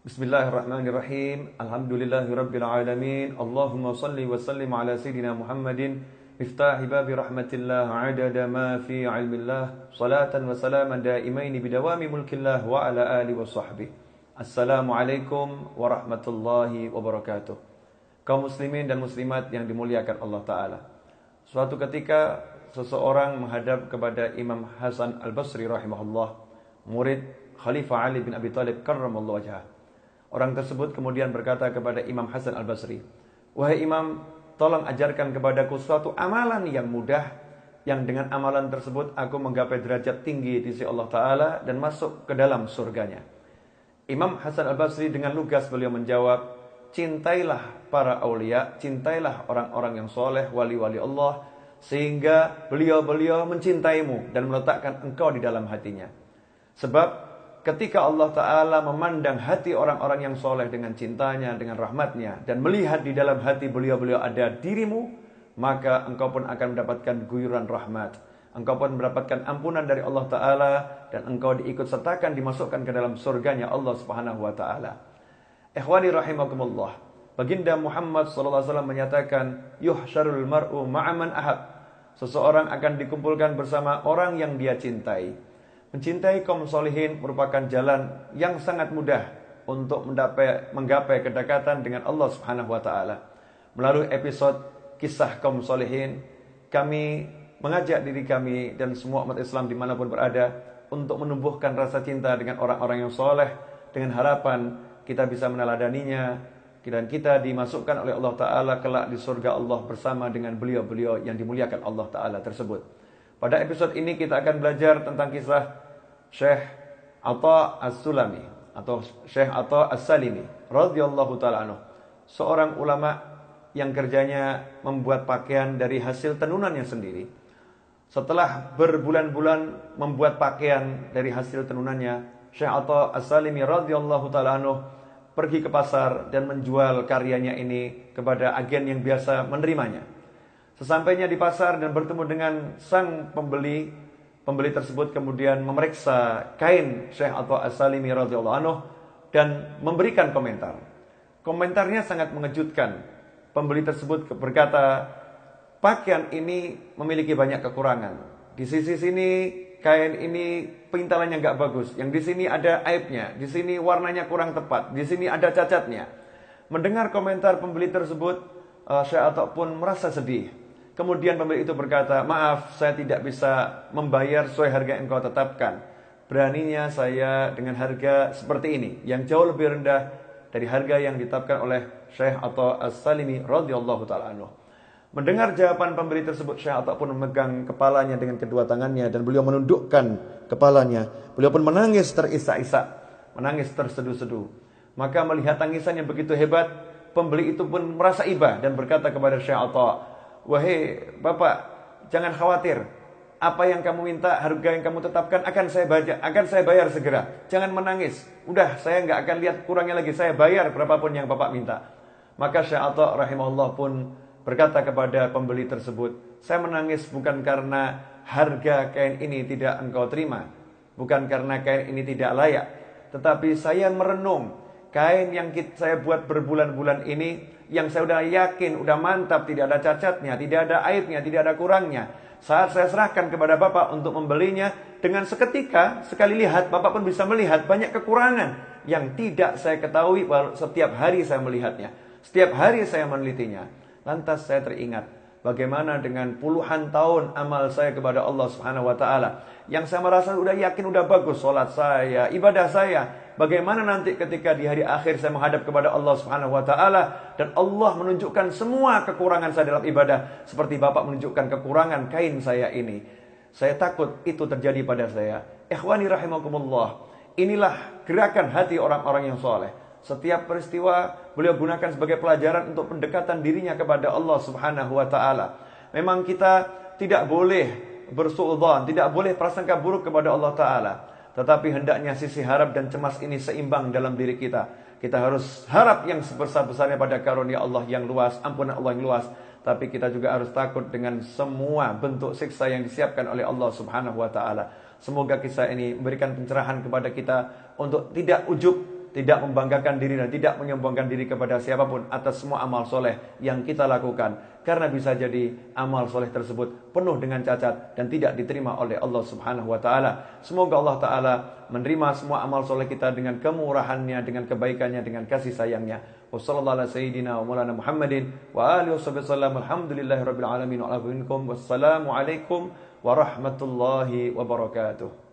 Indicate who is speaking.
Speaker 1: Bismillahirrahmanirrahim. Alhamdulillahirabbil alamin. Allahumma shalli wa sallim ala sayidina Muhammadin miftahi babi rahmatillah adada ma fi ilmillah salatan wa salaman daimaini bidawami mulkillah wa ala alihi wa sahbihi. Assalamualaikum warahmatullahi wabarakatuh. Kaum muslimin dan muslimat yang dimuliakan Allah Ta'ala. Suatu ketika seseorang menghadap kepada Imam Hasan Al-Basri rahimahullah, murid Khalifah Ali bin Abi Thalib karramallahu wajhah. Orang tersebut kemudian berkata kepada Imam Hasan Al-Basri, "Wahai Imam, tolong ajarkan kepadaku suatu amalan yang mudah, yang dengan amalan tersebut aku menggapai derajat tinggi di sisi Allah Ta'ala dan masuk ke dalam surganya." Imam Hasan Al-Basri dengan lugas beliau menjawab, "Cintailah para aulia, cintailah orang-orang yang soleh, wali-wali Allah, sehingga beliau-beliau mencintaimu dan meletakkan engkau di dalam hatinya. Sebab ketika Allah Ta'ala memandang hati orang-orang yang soleh dengan cintanya, dengan rahmatnya, dan melihat di dalam hati beliau-beliau ada dirimu, maka engkau pun akan mendapatkan guyuran rahmat. Engkau pun mendapatkan ampunan dari Allah Ta'ala, dan engkau diikut sertakan, dimasukkan ke dalam surganya Allah Subhanahu Wa Ta'ala." Ikhwani rahimakumullah, Baginda Muhammad SAW menyatakan, "Yuhsyarul mar'u ma'aman ahab." Seseorang akan dikumpulkan bersama orang yang dia cintai. Mencintai kaum solihin merupakan jalan yang sangat mudah untuk menggapai kedekatan dengan Allah Subhanahu Wa Ta'ala. Melalui episode kisah kaum solihin, kami mengajak diri kami dan semua umat Islam dimanapun berada untuk menumbuhkan rasa cinta dengan orang-orang yang soleh, dengan harapan kita bisa meneladaninya dan kita dimasukkan oleh Allah Ta'ala kelak di surga Allah bersama dengan beliau-beliau yang dimuliakan Allah Ta'ala tersebut. Pada episode ini kita akan belajar tentang kisah Syekh Atha As-Sulami atau Syekh Atha As-Salimi radhiyallahu ta'ala anhu, seorang ulama yang kerjanya membuat pakaian dari hasil tenunannya sendiri. Setelah berbulan-bulan membuat pakaian dari hasil tenunannya, Syekh Atha As-Salimi radhiyallahu ta'ala anhu pergi ke pasar dan menjual karyanya ini kepada agen yang biasa menerimanya. Sesampainya di pasar dan bertemu dengan sang pembeli tersebut kemudian memeriksa kain Syekh Atha As-Salimi radhiyallahu anhu dan memberikan komentar. Komentarnya sangat mengejutkan. Pembeli tersebut berkata, "Pakaian ini memiliki banyak kekurangan. Di sisi sini kain ini pintalannya enggak bagus. Yang di sini ada aibnya, di sini warnanya kurang tepat, di sini ada cacatnya." Mendengar komentar pembeli tersebut, Syekh Atha pun merasa sedih. Kemudian pembeli itu berkata, "Maaf, saya tidak bisa membayar sesuai harga yang engkau tetapkan. Beraninya saya dengan harga seperti ini, yang jauh lebih rendah dari harga yang ditetapkan oleh Syekh Atha As-Salimi radhiyallahu ta'ala anhu." Mendengar jawaban pembeli tersebut, Syekh Atha pun memegang kepalanya dengan kedua tangannya dan beliau menundukkan kepalanya. Beliau pun menangis terisak-isak, menangis terseduh-seduh. Maka melihat tangisan yang begitu hebat, pembeli itu pun merasa iba dan berkata kepada Syekh Atha, "Wahai Bapak, jangan khawatir. Apa yang kamu minta, harga yang kamu tetapkan akan saya bayar segera. Jangan menangis. Udah, saya nggak akan lihat kurangnya lagi. Saya bayar berapapun yang Bapak minta." Maka Syekh Atha rahimahullah pun berkata kepada pembeli tersebut, "Saya menangis bukan karena harga kain ini tidak engkau terima, bukan karena kain ini tidak layak, tetapi saya merenung kain yang saya buat berbulan-bulan ini, yang saya udah yakin, udah mantap, tidak ada cacatnya, tidak ada aibnya, tidak ada kurangnya. Saat saya serahkan kepada Bapak untuk membelinya, dengan seketika, sekali lihat, Bapak pun bisa melihat banyak kekurangan yang tidak saya ketahui setiap hari saya melihatnya. Setiap hari saya menelitinya. Lantas saya teringat, bagaimana dengan puluhan tahun amal saya kepada Allah Subhanahu Wa Ta'ala, yang saya merasa udah yakin, udah bagus salat saya, ibadah saya. Bagaimana nanti ketika di hari akhir saya menghadap kepada Allah Subhanahu Wa Ta'ala dan Allah menunjukkan semua kekurangan saya dalam ibadah, seperti Bapak menunjukkan kekurangan kain saya ini. Saya takut itu terjadi pada saya." Ikhwani rahimakumullah, inilah gerakan hati orang-orang yang soleh. Setiap peristiwa beliau gunakan sebagai pelajaran untuk pendekatan dirinya kepada Allah Subhanahu Wa Ta'ala. Memang kita tidak boleh bersuudzon, tidak boleh prasangka buruk kepada Allah Ta'ala, tetapi hendaknya sisi harap dan cemas ini seimbang dalam diri kita. Kita harus harap yang sebesar-besarnya pada karunia Allah yang luas, ampunan Allah yang luas. Tapi kita juga harus takut dengan semua bentuk siksa yang disiapkan oleh Allah Subhanahu Wa Ta'ala. Semoga kisah ini memberikan pencerahan kepada kita untuk tidak ujub, tidak membanggakan diri dan tidak menyombongkan diri kepada siapapun atas semua amal soleh yang kita lakukan. Karena bisa jadi amal soleh tersebut penuh dengan cacat dan tidak diterima oleh Allah Subhanahu wa Ta'ala. Semoga Allah Ta'ala menerima semua amal soleh kita dengan kemurahannya, dengan kebaikannya, dengan kasih sayangnya. Wassallallahu ala sayyidina wa maulana Muhammadin wa alihi wasallam. Alhamdulillahirabbil alamin wa ala wabarakatuh. Wassalamu alaikum warahmatullahi wabarakatuh.